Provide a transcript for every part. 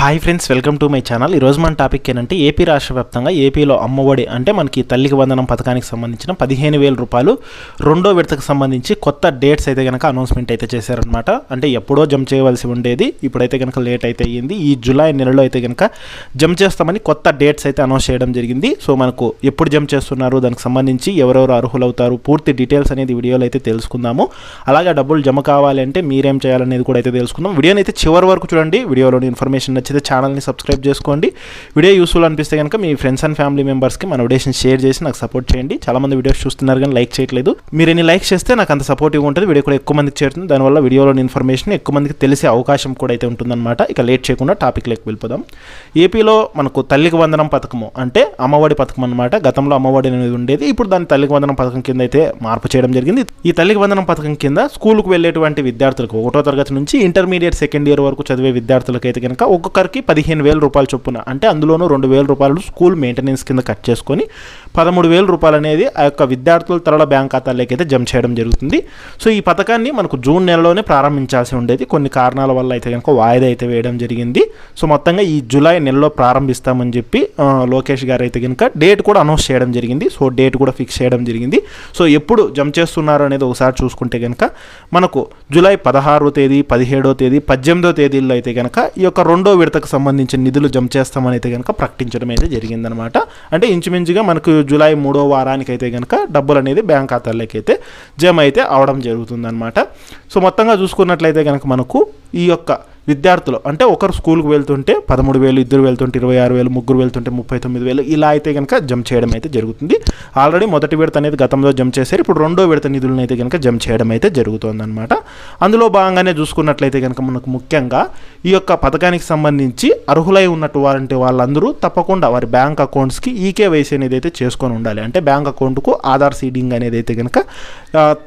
Hi friends, welcome to my channel. ఈరోజు మన topic ఏంటంటే ఏపీ రాష్ట్ర వ్యాప్తంగా ఏపీలో అమ్మఒడి అంటే మనకి తల్లికి వందనం పథకానికి సంబంధించిన 15,000 రూపాయలు రెండో విడతకు సంబంధించి కొత్త డేట్స్ అయితే కనుక అనౌన్స్మెంట్ అయితే చేశారనమాట. అంటే ఎప్పుడో జమ చేయవలసి ఉండేది, ఇప్పుడైతే కనుక లేట్ అయితే అయ్యింది. ఈ జూలై నెలలో అయితే కనుక జమ చేస్తామని కొత్త డేట్స్ అయితే అనౌన్స్ చేయడం జరిగింది. సో మనకు ఎప్పుడు జమ చేస్తున్నారు, దానికి సంబంధించి ఎవరెవరు అర్హులవుతారు, పూర్తి డీటెయిల్స్ అనేది వీడియోలో అయితే తెలుసుకుందాము. అలాగే డబ్బులు జమ కావాలంటే మీరేం చేయాలనేది కూడా అయితే తెలుసుకుందాం. వీడియోని అయితే చివరి వరకు చూడండి. వీడియోలోని ఇన్ఫర్మేషన్ నచ్చితే ఛానల్ని సబ్స్క్రైబ్ చేసుకోండి. వీడియో యూస్ఫుల్ అనిపిస్తే కనుక మీ ఫ్రెండ్స్ అండ్ ఫ్యామిలీ మెంబర్స్కి మన వీడియోస్ని షేర్ చేసి నాకు సపోర్ట్ చేయండి. చాలామంది వీడియోస్ చూస్తున్నారు కానీ లైక్ చేయట్లేదు. మీరు ఎన్ని లైక్ చేస్తే నాకు అంత సపోర్టివ్ ఉంటుంది, వీడియో కూడా ఎక్కువ మందికి చేరుతుంది. దానివల్ల వీడియోలోని ఇన్ఫర్మేషన్ ఎక్కువ మందికి తెలిసే అవకాశం కూడా అయితే ఉంటుందన్నమాట. ఇక లేట్ చేయకుండా టాపిక్లోకి వెళ్ళిపోదాం. ఏపీలో మనకు తల్లికి వందనం పథకము అంటే అమ్మఒడి పథకం అనమాట. గతంలో అమ్మఒడి అనేది ఉండేది, ఇప్పుడు దాన్ని తల్లికి వందనం పథకం కింద అయితే మార్పు చేయడం జరిగింది. ఈ తల్లికి వందనం పథకం కింద స్కూల్కు వెళ్ళేటువంటి విద్యార్థులకు 1వ తరగతి నుంచి ఇంటర్మీడియట్ సెకండ్ ఇయర్ వరకు చదివే విద్యార్థులకు అయితే కనుక ఒక్కొక్కరికి 15,000 రూపాయలు చొప్పున, అంటే అందులోనూ 2,000 రూపాయలు స్కూల్ మెయింటెనెన్స్ కింద కట్ చేసుకొని 13,000 రూపాయలు అనేది ఆ యొక్క విద్యార్థుల తరల బ్యాంక్ ఖాతాలోకి అయితే జమ చేయడం జరుగుతుంది. సో ఈ పథకాన్ని మనకు జూన్ నెలలోనే ప్రారంభించాల్సి ఉండేది, కొన్ని కారణాల వల్ల అయితే కనుక వాయిదా అయితే వేయడం జరిగింది. సో మొత్తంగా ఈ జూలై నెలలో ప్రారంభిస్తామని చెప్పి లోకేష్ గారు అయితే కనుక డేట్ కూడా అనౌన్స్ చేయడం జరిగింది. సో డేట్ కూడా ఫిక్స్ చేయడం జరిగింది. సో ఎప్పుడు జమ చేస్తున్నారు అనేది ఒకసారి చూసుకుంటే కనుక మనకు జూలై 16వ తేదీ, 17వ తేదీ, 18వ తేదీల్లో అయితే కనుక ఈ యొక్క రెండో విడతకు సంబంధించిన నిధులు జమ చేస్తామని అయితే కనుక ప్రకటించడం అయితే జరిగిందనమాట. అంటే ఇంచుమించుగా మనకు జూలై 3వ వారానికి అయితే కనుక డబ్బులు అనేది బ్యాంక్ ఖాతాల్లోకి అయితే జమ అయితే అవడం జరుగుతుందన్నమాట. సో మొత్తంగా చూసుకున్నట్లయితే కనుక మనకు ఈ యొక్క విద్యార్థులు అంటే ఒకరు స్కూల్కి వెళ్తుంటే 13,000, ఇద్దరు వెళ్తుంటే 26,000, ముగ్గురు వెళ్తుంటే 39,000 ఇలా అయితే కనుక జమ చేయడం అయితే జరుగుతుంది. ఆల్రెడీ మొదటి విడత అనేది గతంలో జమ చేశారు, ఇప్పుడు రెండో విడత నిధులను అయితే కనుక జమ చేయడం అయితే జరుగుతుందన్నమాట. అందులో భాగంగానే చూసుకున్నట్లయితే కనుక మనకు ముఖ్యంగా ఈ యొక్క పథకానికి సంబంధించి అర్హులై ఉన్నటువంటి వాళ్ళందరూ తప్పకుండా వారి బ్యాంక్ అకౌంట్స్కి ఈకేవైసీ అనేది అయితే చేసుకొని ఉండాలి. అంటే బ్యాంక్ అకౌంట్కు ఆధార్ సీడింగ్ అనేది అయితే కనుక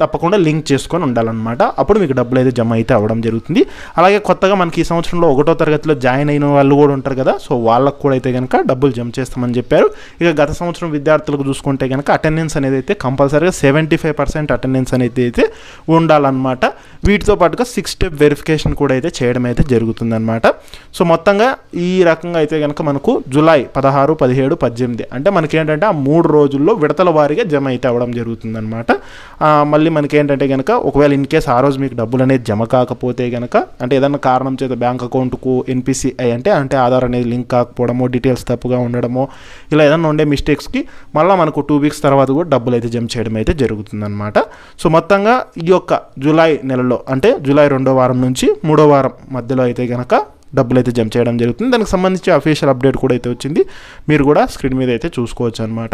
తప్పకుండా లింక్ చేసుకొని ఉండాలన్నమాట. అప్పుడు మీకు డబ్బులు అయితే జమ అయితే అవ్వడం జరుగుతుంది. అలాగే కొత్తగా మనకి ఈ సంవత్సరంలో 1వ తరగతిలో జాయిన్ అయిన వాళ్ళు కూడా ఉంటారు కదా, సో వాళ్ళకు కూడా అయితే కనుక డబ్బులు జమ చేస్తామని చెప్పారు. ఇక గత సంవత్సరం విద్యార్థులకు చూసుకుంటే కనుక అటెండెన్స్ అనేది అయితే కంపల్సరీగా 75% అటెండెన్స్ అనేది అయితే ఉండాలన్నమాట. వీటితో పాటుగా 6 స్టెప్ వెరిఫికేషన్ కూడా అయితే చేయడం అయితే జరుగుతుందన్నమాట. సో మొత్తంగా ఈ రకంగా అయితే కనుక మనకు జూలై 16, 17, 18 అంటే మనకేంటంటే ఆ 3 రోజుల్లో విడతల వారీగా జమ అయితే అవ్వడం జరుగుతుందన్నమాట. మళ్ళీ మనకేంటంటే కనుక ఒకవేళ ఇన్ కేస్ ఆ రోజు మీకు డబ్బులు అనేది జమ కాకపోతే కనుక, అంటే ఏదన్నా కారణం చేత బ్యాంక్ అకౌంట్కు ఎన్పిసిఐ అంటే ఆధార్ అనేది లింక్ కాకపోవడమో, డీటెయిల్స్ తప్పుగా ఉండడమో, ఇలా ఏదైనా ఉండే మిస్టేక్స్కి మళ్ళీ మనకు 2 వీక్స్ తర్వాత కూడా డబ్బులు అయితే జమ చేయడం అయితే జరుగుతుందన్నమాట. సో మొత్తంగా ఈ యొక్క జూలై నెలలో అంటే జూలై 2వ వారం నుంచి 3వ వారం మధ్యలో అయితే కనుక డబ్బులు అయితే జమ చేయడం జరుగుతుంది. దానికి సంబంధించి అఫీషియల్ అప్డేట్ కూడా అయితే వచ్చింది, మీరు కూడా స్క్రీన్ మీద అయితే చూసుకోవచ్చు అనమాట.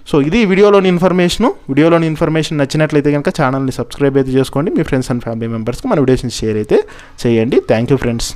సో ఇది వీడియోలోని ఇన్ఫర్మేషన్ నచ్చినట్లయితే కనుక ఛానల్ని సబ్స్క్రైబ్ అయితే చేసుకోండి. మీ ఫ్రెండ్స్ అండ్ ఫ్యామిలీ మెంబర్స్కి మన వీడియోస్ని షేర్ అయితే చేయండి. Thank you friends.